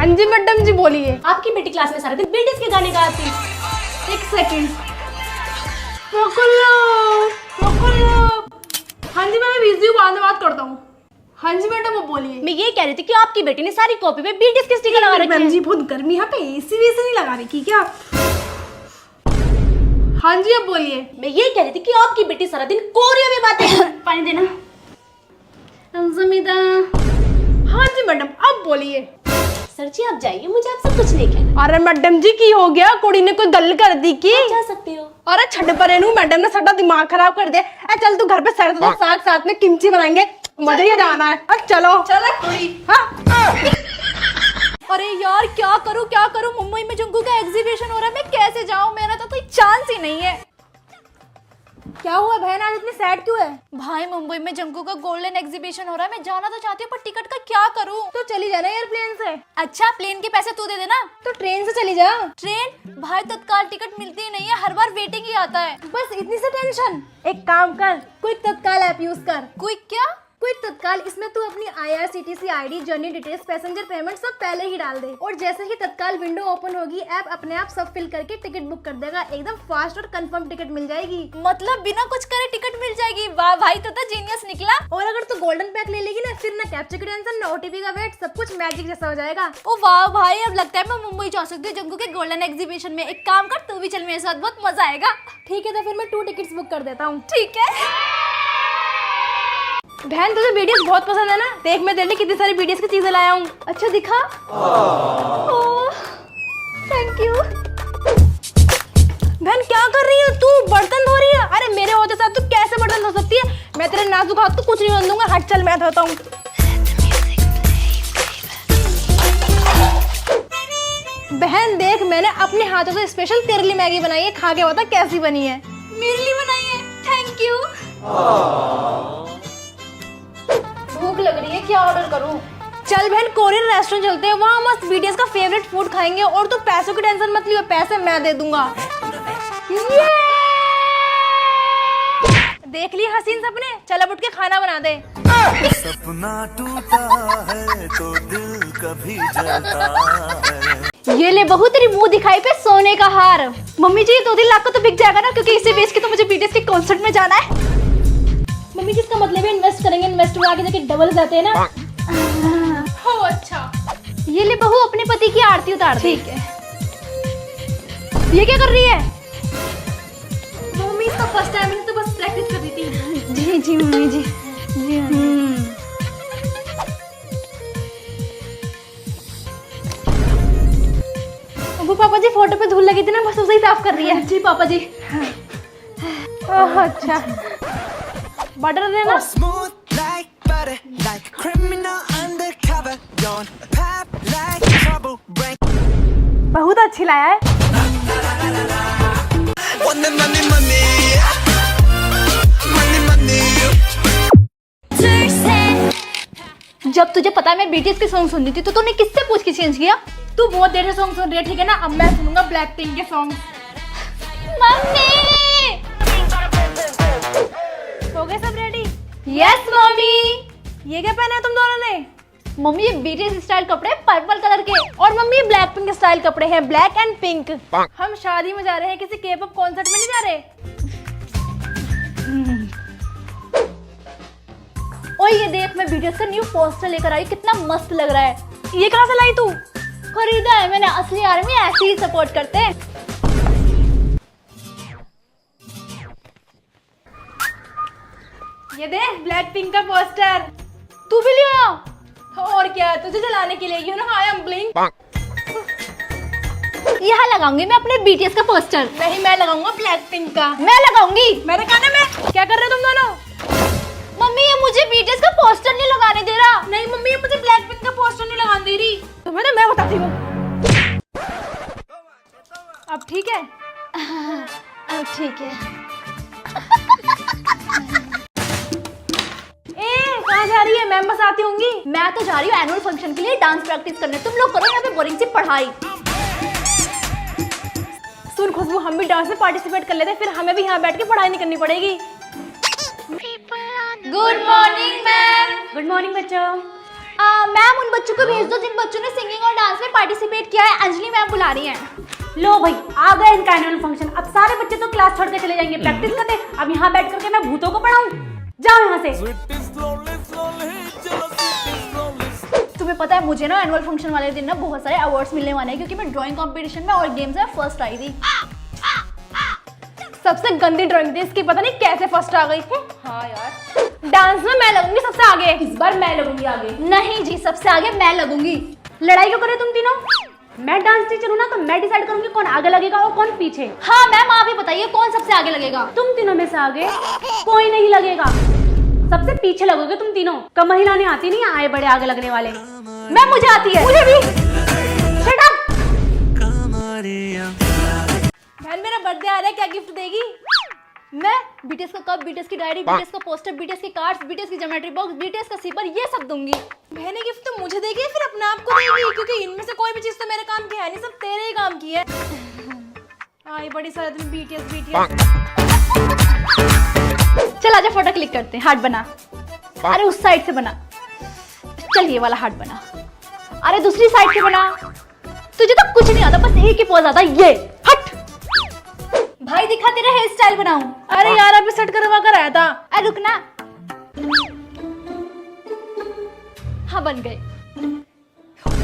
हाँ जी मैडम जी बोलिए। आपकी बेटी क्लास में सारा दिन बीटीएस के गाने गाती। एक सेकंड, हाँ जी मैं बिजी हूँ, बाद में बात करता हूँ। हाँ जी मैडम वो बोलिए। मैं ये कह रही थी कि आपकी बेटी ने सारी कॉपी पे बीटीएस के स्टिकर लगा रखे मैम हैं। जी बहुत गर्मी यहाँ पे, एसी वैसे नहीं लगा रखी क्या? हाँ जी अब बोलिए। मैं ये कह रही थी कि आपकी बेटी सारा दिन कोरिया में बातें पानी देना। जमीदा। हाँ जी मैडम अब बोलिए। सर जी आप जाइए, मुझे आपसे कुछ नहीं कहना। अरे मैडम जी की हो गया, कुड़ी ने कोई गल कर दी की? आप जा सकते हो। अरे छड़ परे नू, मैडम ने साਡਾ दिमाग खराब कर दिया। ए चल तू घर पे सरसों का साग साथ में किमची बनाएंगे, मजा ही जाना है। अब चलो चलो कुड़ी। हाँ अरे यार क्या करूं मुंबई में जंगू का एग्जीबिशन हो रहा है, मैं कैसे जाऊं? मेरा तो कोई चांस ही नहीं है। क्या हुआ बहन, आज इतनी सैड क्यों है? भाई मुंबई में जंगू का गोल्डन एग्जीबिशन हो रहा है, मैं जाना तो चाहती हूँ पर टिकट का क्या करूं? तो चली जाना एयरप्लेन से। अच्छा प्लेन के पैसे तू दे देना। तो ट्रेन से चली जा। ट्रेन भाई तत्काल टिकट मिलती ही नहीं है, हर बार वेटिंग ही आता है। बस इतनी सी टेंशन। एक काम कर, क्विक तत्काल ऐप यूज कर। क्विक क्या? क्विक तत्काल, इसमें तू अपनी IRCTC ID, journey details, passenger payment सब पहले ही डाल दे और जैसे ही तत्काल विंडो ओपन होगी ऐप अपने आप सब फिल करके टिकट बुक कर देगा। एकदम फास्ट और कंफर्म टिकट मिल जाएगी। मतलब बिना कुछ करे टिकट मिल जाएगी? वाह भाई तो जीनियस निकला। और अगर तू गोल्डन पैक ले लेगी ना, फिर ना कैप्चर की टेंशन, ना OTP का वेट, सब कुछ मैजिक जैसा हो जाएगा। ओ वाह भाई, अब लगता है मैं मुंबई जा सकती हूँ जंगू के गोल्डन एग्जीबिशन में। एक काम कर, तू भी चल मेरे साथ, बहुत मजा आएगा। ठीक है तो फिर मैं 2 टिकट्स बुक कर देता हूँ। ठीक है। बहन तुझे BTS बहुत पसंद है ना, देख मैं तेरे लिए कितनी सारी BTS की चीजें लाया हूँ। अच्छा दिखा। Thank you. बहन क्या कर रही है तू, बर्तन धो रही है? अरे मेरे होते साथ तू कैसे बर्तन धो सकती है? मैं तेरे नाजुक हाथ तो कुछ नहीं बन दूंगा, हट चल मैं धोता हूँ। बहन देख मैंने अपने हाथों से स्पेशल तेरे लिए मैगी बनाई है, खा के बता कैसी बनी है। मेरे लिए बनाई है? Thank you. भूख लग रही है, क्या ऑर्डर करूं? चल बहन कोरियन रेस्टोरेंट चलते हैं, वहाँ मस्त BTS का फेवरेट फूड खाएंगे। और तू पैसों की टेंशन मत लियो, पैसे मैं दे दूंगा। देख लिए हसीन सपने, चल अब उठ के खाना बना दे। सपना टूटा है तो दिल कभी जलता है। ये ले बहू तेरी मुंह दिखाई पे सोने का हार। मम्मी जी 2-3 लाख का तो बिक जाएगा ना, क्योंकि इसे बेच के तो मुझे BTS के कॉन्सर्ट में जाना है। मम्मी जिसका मतलब है इन्वेस्ट करेंगे, इन्वेस्ट में आगे जाके डबल जाते हैं ना। हो अच्छा। ये ले बहू अपने पति की आरती उतार दे। ठीक है। ये क्या कर रही है? मम्मी इसका फर्स्ट टाइम, मैंने तो बस प्रैक्टिस कर रही थी। जी जी मम्मी जी। जी वो पापा जी फोटो पे धूल लगी थी ना, बस उसे ही साफ कर रही है। जी पापा जी। ओह अच्छा, बटर देना। Smooth like butter, like a criminal undercover. Don't pop like trouble, break. बहुत अच्छी लाया है। Want the money, money, money, money. जब तुझे पता है मैं BTS के सॉन्ग सुनती थी तो तूने किससे पूछ के चेंज किया? तू बहुत देर से सॉन्ग सुन रही है, ठीक है ना? अब मैं सुनूंगा ब्लैक पिंक के सॉन्ग। मम्मी। हो गए सब रेडी? Yes mummy. ये क्या पहना है तुम दोनों ने? मम्मी ये BTS स्टाइल कपड़े पर्पल कलर के। और मम्मी ये ब्लैक पिंक स्टाइल कपड़े हैं, ब्लैक एंड पिंक। हम शादी में जा रहे हैं, किसी K-pop कॉन्सर्ट में नहीं जा रहे। और ये देख मैं BTS का न्यू पोस्टर लेकर आई, कितना मस्त लग रहा है। ये कहाँ से लाई तू? खरीदा है मैंने, असली आर्मी ऐसे ही सपोर्ट करते हैं। ये देख ब्लैक पिंक का पोस्टर। तू भी लिया? और क्या, तुझे जलाने के लिए। You know I am blink. यहाँ लगाऊंगी मैं अपने BTS का पोस्टर। नहीं मैं लगाऊंगा ब्लैक पिंक का। मैं लगाऊंगी। मेरे कहने में क्या कर रहे हो तुम दोनों? मम्मी ये मुझे BTS का पोस्टर नहीं लगाने दे रहा। नहीं मम्मी ये मुझे ब्लैक पिंक का पोस्टर नहीं लगाने दे रही। तुम्हें ना मैं बताती हूँ। अब ठीक है? अब ठीक है। कहाँ जा रही है? मैम बस आती होंगी। मैं तो जा रही हूँ एनुअल फंक्शन के लिए डांस प्रैक्टिस करने, तुम लोग करो यहाँ पे बोरिंग सी पढ़ाई। सुन खुशबू, हम भी डांस में पार्टिसिपेट कर लेते हैं, फिर हमें भी यहाँ बैठ के पढ़ाई नहीं करनी पड़ेगी। Good morning ma'am. Good morning बच्चों। मैम उन बच्चों को भेज दो जिन बच्चों ने सिंगिंग और डांस में पार्टिसिपेट किया है। अंजलि मैम बुला रही हैं। लो भाई, आ गए इनका एनुअल फंक्शन। अब सारे बच्चे तो क्लास छोड़ के चले जाएंगे प्रैक्टिस करने। अब यहाँ बैठ करके मैं भूतों को पढ़ाऊं? जाओ यहाँ से। तुम्हें पता है मुझे ना एनुअल फंक्शन वाले दिन ना बहुत सारे अवार्ड्स मिलने वाले हैं क्योंकि मैं ड्राइंग कंपटीशन में और गेम्स में फर्स्ट आई थी। सबसे गंदी ड्राइंग थी इसकी, पता नहीं कैसे फर्स्ट आ गई। हाँ यार। डांस में मैं लगूंगी सबसे आगे। इस बार मैं लगूंगी आगे। नहीं जी, सबसे आगे मैं लगूंगी। लड़ाई क्यों करे तुम तीनों? मैं डांस टीचर हूँ ना, तो मैं डिसाइड करूंगी कौन आगे लगेगा और कौन पीछे। हाँ मैम, आप ही बताइए कौन सबसे आगे लगेगा। तुम तीनों में से आगे कोई नहीं लगेगा, सबसे पीछे लगोगे तुम तीनों। कमर हिलाने आती नहीं आए बड़े आगे लगने वाले। मैम मुझे आती है। मुझे भी। Shut up! बहन मेरा बर्थडे आ रहा है, क्या गिफ्ट देगी? मैं बीटीएस का कप, बीटीएस की डायरी, बीटीएस का पोस्टर, बीटीएस के कार्ड्स, बीटीएस की ज्योमेट्री बॉक्स, बीटीएस का सीपर, ये सब दूंगी। बहने गिफ्ट तो मुझे देगी फिर अपने आप को देगी, क्योंकि इनमें से कोई भी चीज तो मेरे काम की है नहीं, सब तेरे ही काम की है। आई बड़ी सारा दिन बीटीएस बीटीएस। चल आजा फोटो क्लिक करते हैं। हार्ट बना। अरे उस साइड से बना। चल ये वाला हार्ट बना। अरे दूसरी साइड से बना। तुझे तो कुछ नहीं आता, बस एक ही पोज आता है, ये हट। भाई दिखा तेरा हेयर स्टाइल बनाऊं। अरे यार अभी सेट करवा कर आया था। अरे रुकना। हाँ बन गए।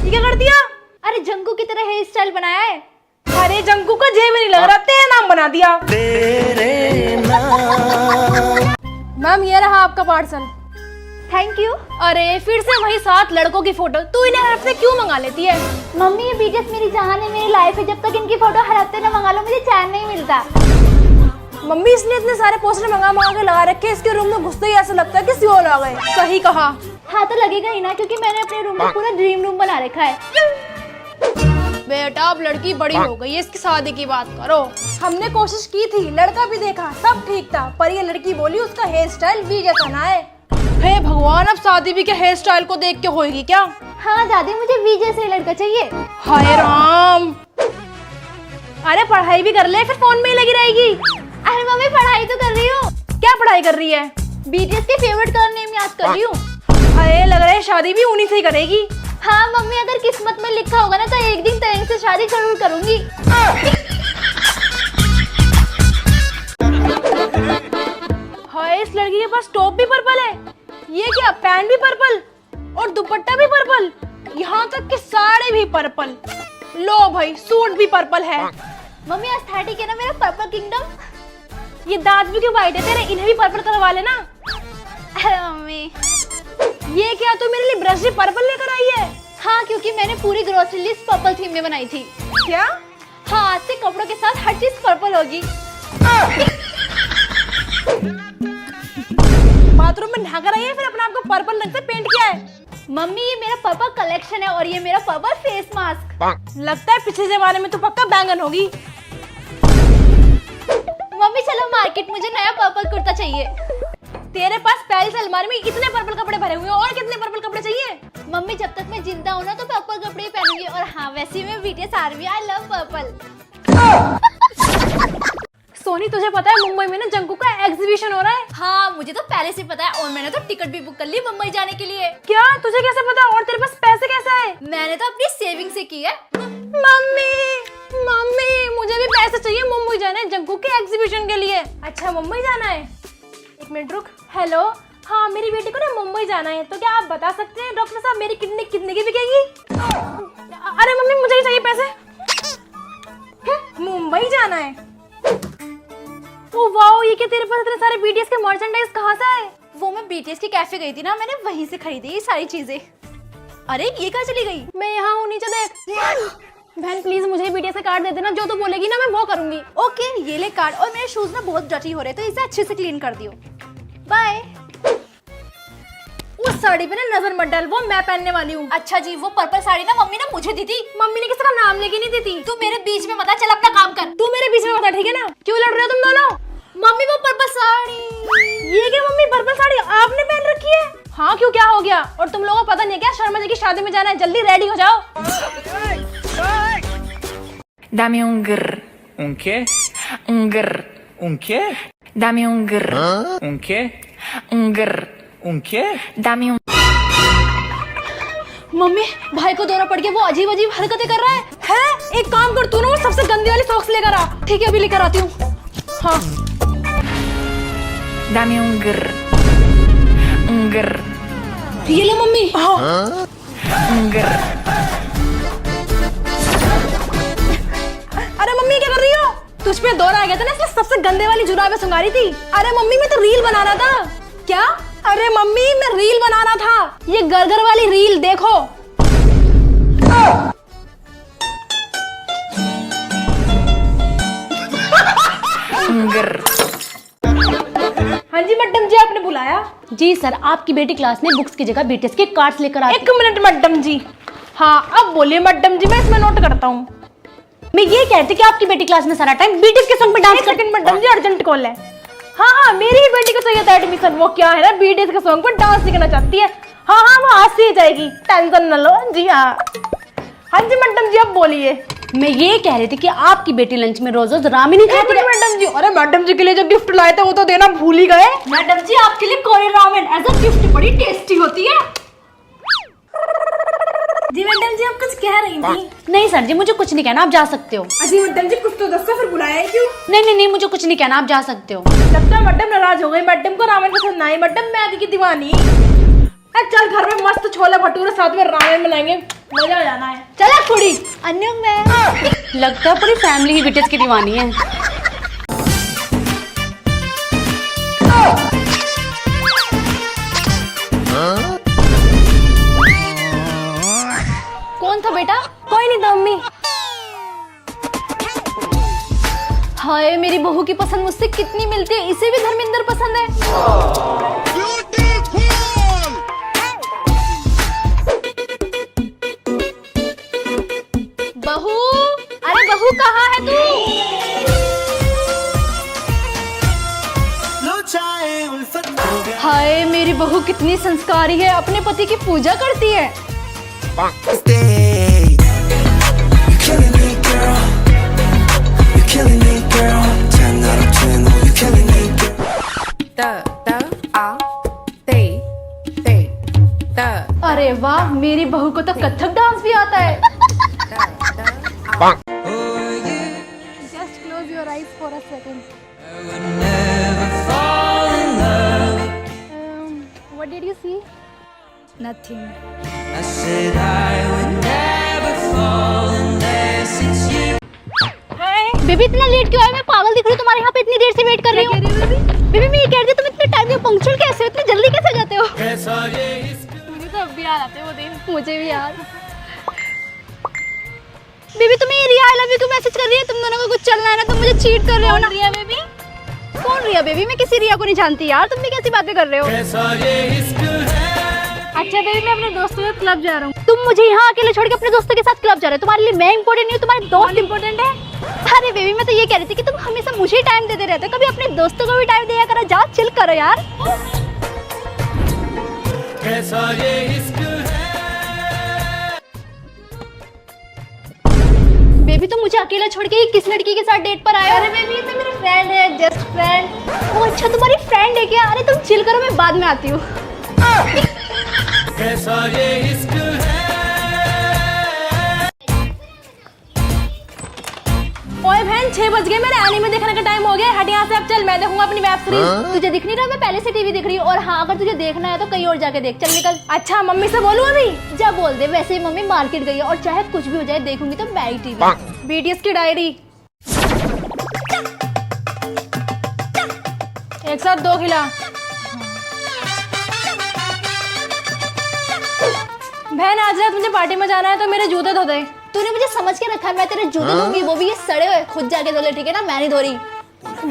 ये क्या कर दिया? अरे जंगू की तरह हेयर स्टाइल बनाया है। अरे जंकू का जे में नहीं लग रहा, तेरा नाम बना दिया। मैम ये रहा आपका पार्सल। Thank you. अरे फिर से वही 7 लड़कों की फोटो, तू इन्हें हर हफ्ते क्यों मंगा लेती है? मम्मी ये बीटीएस मेरी जान है, मेरी लाइफ है। जब तक इनकी फोटो हर हफ्ते ना मंगा लो मुझे चैन नहीं मिलता। मम्मी इसने इतने सारे पोस्टर मंगा के लगा रखे, इसके रूम में घुसते ही ऐसा लगता है किसी और आ गए। सही कहा। हाँ तो लगेगा ही ना, क्योंकि मैंने अपने रूम में पूरा ड्रीम रूम बना रखा है। बेटा अब लड़की बड़ी हो गई है, इसकी शादी की बात करो। हमने कोशिश की थी, लड़का भी देखा, सब ठीक था, पर ये लड़की बोली उसका हेयर स्टाइल वी जैसा ना है। हे भगवान, अब शादी भी क्या हेयर स्टाइल को देख के होगी क्या? हाँ दादी मुझे वी जैसे लड़का चाहिए। हाय राम। अरे पढ़ाई भी कर ले, फिर फोन में ही लगी रहेगी। अरे मम्मी पढ़ाई तो कर रही हूँ। क्या पढ़ाई कर रही है? बीटीएस के फेवरेट कलर नेम याद कर रही हूँ। अरे लग रहा है शादी भी उन्हीं से ही करेगी। हाँ मम्मी, अगर किस्मत में लिखा होगा ना तो एक दिन तरंग से शादी जरूर करूंगी। हाय इस लड़की के पास टॉप भी पर्पल है, ये क्या पैंट भी पर्पल और दुपट्टा भी पर्पल, यहाँ तक कि साड़ी भी पर्पल। लो भाई सूट भी पर्पल है। मम्मी एस्थेटिक है ना मेरा पर्पल किंगडम। ये दांत भी क्यों वाइट है तेरे, इन्हें भी पर्पल करवा लेना। अरे मम्मी ये क्या तू मेरे लिए ब्रश भी पर्पल लेकर आई है? हाँ क्योंकि मैंने पूरी ग्रोसरी लिस्ट पर्पल थीम में बनाई थी। क्या? हाँ आज से कपड़ों के साथ हर चीज पर्पल होगी। बाथरूम में नहाकर आई है फिर अपने आप को पर्पल रंग से पेंट किया है? मम्मी ये मेरा पर्पल कलेक्शन है और ये मेरा पर्पल फेस मास्क। लगता है पिछले जमाने में तो पक्का बैंगन होगी। मम्मी चलो मार्केट, मुझे नया पर्पल कुर्ता चाहिए। तेरे पास पहली से अलमारी में इतने पर्पल कपड़े भरे हुए हैं, और कितने पर्पल कपड़े चाहिए? मम्मी जब तक मैं जिंदा हूँ ना तो पर्पल कपड़े ही पहनूंगी। और हाँ वैसे मैं BTS army, I love purple. Soni तुझे पता है मुंबई में ना जंकू का एग्जीबिशन हो रहा है? हाँ मुझे तो पहले से पता है और मैंने तो टिकट भी बुक कर ली मुंबई जाने के लिए। क्या? तुझे कैसे पता? और तेरे पास पैसे कैसे आए? मैंने तो अपनी सेविंग से की है। मम्मी मुझे भी पैसे चाहिए, मुंबई जाना है जंकू के एग्जीबिशन के लिए। अच्छा मुंबई जाना है, एक मिनट रुक। हेलो, हाँ मेरी बेटी को ना मुंबई जाना है, तो क्या आप बता सकते हैं डॉक्टर साहब मेरी किडनी कितने की बिकेगी? अरे मम्मी मुझे ही चाहिए पैसे। मुंबई जाना है? ओ वाओ, ये क्या तेरे पास इतने सारे बीटीएस के मर्चेंडाइज कहाँ से आए? वो मैं बीटीएस के कैफे गई थी ना, मैंने वहीं से खरीदी ये सारी चीजें। अरे ये कहाँ चली गई? मैं यहाँ हूँ, नीचे देख। बहन प्लीज मुझे बीटीएस का कार्ड दे देना, जो तू बोलेगी ना मैं वो करूंगी। ओके ये ले कार्ड। और मेरे शूज ना बहुत डर्टी हो रहे तो इसे अच्छे से क्लीन कर दियो। बाय। उस साड़ी पे ना नजर मत डाल, वो मैं पहनने वाली हूँ। अच्छा जी, वो पर्पल साड़ी ना मम्मी ने मुझे दी थी। मम्मी ने किसी का नाम लेके नहीं दी थी। तू मेरे बीच में मत आ, चल अपना काम कर। तू मेरे बीच में बता, ठीक है ना? क्यों लड़ रहे हो तुम दोनों? मम्मी वो पर्पल साड़ी। ये क्या मम्मी, पर्पल साड़ी आपने पहन रखी है? हाँ क्यों, क्या हो गया? और तुम लोगों को पता नहीं है क्या शर्मा जी की शादी में जाना है? जल्दी रेडी हो जाओ। Dame un grr. ¿Un qué? Un grr. ¿Un qué? Dame un grr. ¿Un qué? Un grr. ¿Un qué? Dame un. Mummy भाई को दौरा पड़ गया, वो अजीब अजीब हरकतें कर रहा है? एक काम कर, तू ना वो सबसे गंदी वाली सॉक्स लेकर आ। ठीक है, अभी लेकर आती हूँ। हाँ Dame un grr. Un grr. ये ले मम्मी। हाँ Un grr. अरे मम्मी क्या कर रही हो? तुझ पे दौरा आ गया था ना, इसलिए सबसे गंदे वाली जुराबें सुंघारी थी। अरे मम्मी मैं तो रील बना रहा था। क्या? अरे मम्मी मैं रील बना रहा था, ये गरगर वाली रील देखो। Un grr. हाँ जी मैडम जी, आपने बुलाया? जी सर, आपकी बेटी क्लास में बुक्स की जगह बीटीएस के कार्ड्स लेकर आई। एक मिनट मैडम जी। हाँ अब बोलिए मैडम जी, मैं इसमें नोट करता हूँ। मैं ये कहती कि आपकी बेटी क्लास में सारा टाइम बीटीएस के सॉन्ग पे डांस करती। सेकंड मैडम जी, अर्जेंट कॉल है। हाँ मेरी ही बेटी को चाहिए था एडमिशन। वो क्या है ना, बीटीएस के सॉन्ग पर डांस सीखना चाहती है। हाँ वो आज से ही जाएगी, टेंशन न लो। जी हाँ जी मैडम जी, अब बोलिए। मैं ये कह रही थी कि आपकी बेटी लंच में रोज रोज रामेन ही खाती है। मैडम जी, अरे मैडम जी के लिए जो गिफ्ट लाए थे वो तो देना भूल ही गए। मैडम जी आपके लिए Korean ramen as a gift बड़ी टेस्टी होती है। जी मैडम जी, आप कुछ कह रही थी? नहीं सर जी, मुझे कुछ नहीं कहना, आप जा सकते हो। जी मैडम जी, कुछ तो दस्ता फिर बुलाया है क्यों? नहीं, मुझे कुछ नहीं कहना, आप जा सकते हो। लगता है मैडम नाराज हो गई। मैडम को रामेन पसंद नहीं। मैडम मैगी की दीवानी। चल घर में मस्त छोले भटूरे साथ में रामेन बनाएंगे, मजा आ जाना है। चला थोड़ी अन्य में लगता है पूरी फैमिली ही बीटीएस की दीवानी है। कौन था बेटा? कोई नहीं था मम्मी। हाय मेरी बहू की पसंद मुझसे कितनी मिलती है, इसे भी धर्मेंद्र पसंद है। बहू, अरे बहू कहाँ है तू? लो चाहे उल्फत हो गया हाय मेरी बहू कितनी संस्कारी है, अपने पति की पूजा करती है। Stay. You're killing me, girl. You're killing me, girl. 10 out of 10. Oh, you're killing me, girl. अरे वाह, मेरी बहू को तो कथक डांस भी आता है। Just close your eyes for a second. What did you see? Nothing. I said I would never fall unless it's you. Baby इतना लेट क्यों आए? मैं पागल दिख रही हूँ तुम्हारे यहाँ पे, इतनी देर से वेट कर रही हूँ। बेबी मैं ये कह रही थी, तुम इतने टाइम में पंक्चुअल कैसे हो? इतनी जल्दी कैसे जाते हो? मुझे तो अब भी याद आते हैं वो दिन। मुझे भी याद। बेबी तुम्हें ये रिया आई लव यू क्यों मैसेज कर रही है? तुम दोनों को कुछ चलना है ना, तुम मुझे चीट कर रहे हो ना। रिया बेबी? कौन रिया बेबी? मैं किसी रिया को नहीं जानती यार, तुम भी कैसी बातें कर रहे हो? अच्छा बेबी, मैं अपने दोस्तों के क्लब जा रहा हूँ। तुम मुझे यहाँ अकेले छोड़ के अपने दोस्तों के साथ क्लब जा रहे हो? तुम्हारे लिए मैं इंपॉर्टेंट नहीं हूँ, तुम्हारे दोस्त इम्पोर्टेंट है। अरे बेबी मैं तो ये कह रही थी कि तुम हमेशा मुझे ही टाइम देते रहते हो, कभी अपने दोस्तों को भी टाइम दिया करो। जाओ चिल करो यार। बेबी तुम मुझे अकेला छोड़ के किस लड़की के साथ डेट पर आए हो? अरे बेबी, ये तो मेरी फ्रेंड है, जस्ट फ्रेंड। ओ अच्छा तुम्हारी फ्रेंड है क्या? अरे तुम चिल करो, मैं बाद में आती हूँ। ओए बहन, 6 बज गए, मेरे एनीमे देखने का टाइम हो गया। हट यहाँ से, अब चल, मैं देखूंगा अपनी वेब सीरीज। तुझे दिख नहीं रहा? मैं पहले से टीवी देख रही हूँ। और हाँ, अगर तुझे देखना है तो कहीं और जाके देख। चल निकल। अच्छा मम्मी से बोलूं अभी? जा बोल दे, वैसे ही मम्मी मार्केट गई है और चाहे कुछ भी हो जाए देखूंगी तो मैं ही टीवी। बीटीएस की डायरी, एक साथ 2 खिला। बहन आज रात मुझे पार्टी में जाना है तो मेरे जूते धो दे। तूने मुझे समझ के रखा है, मैं तेरे जूते धोऊंगी, वो भी ये सड़े हुए। खुद जाके धो ले, ठीक है ना? मैं नहीं धो रही।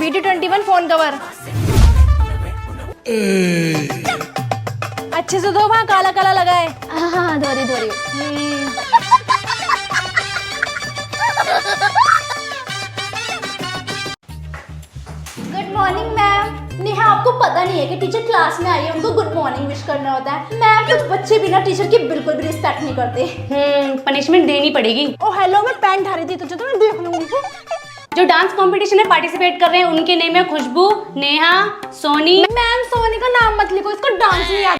BT21 फोन कवर अच्छे से धो, वहाँ काला काला लगा है। हाँ धो रही। Good morning ma'am. नेहा आपको पता नहीं है कि टीचर क्लास में आई है, उनको गुड मॉर्निंग विश करना होता है। मैम कुछ बच्चे बिना टीचर के बिल्कुल भी रिस्पेक्ट नहीं करते। पनिशमेंट देनी पड़ेगी। ओ हेलो, मैं पैंट हरी थी तुझे तो मैं देख लूंगी। जो डांस कंपटीशन में पार्टिसिपेट कर रहे हैं उनके नेम है खुशबू, नेहा, सोनी। मैम सोनी का नाम मत लिखो, इसको डांस नहीं आता।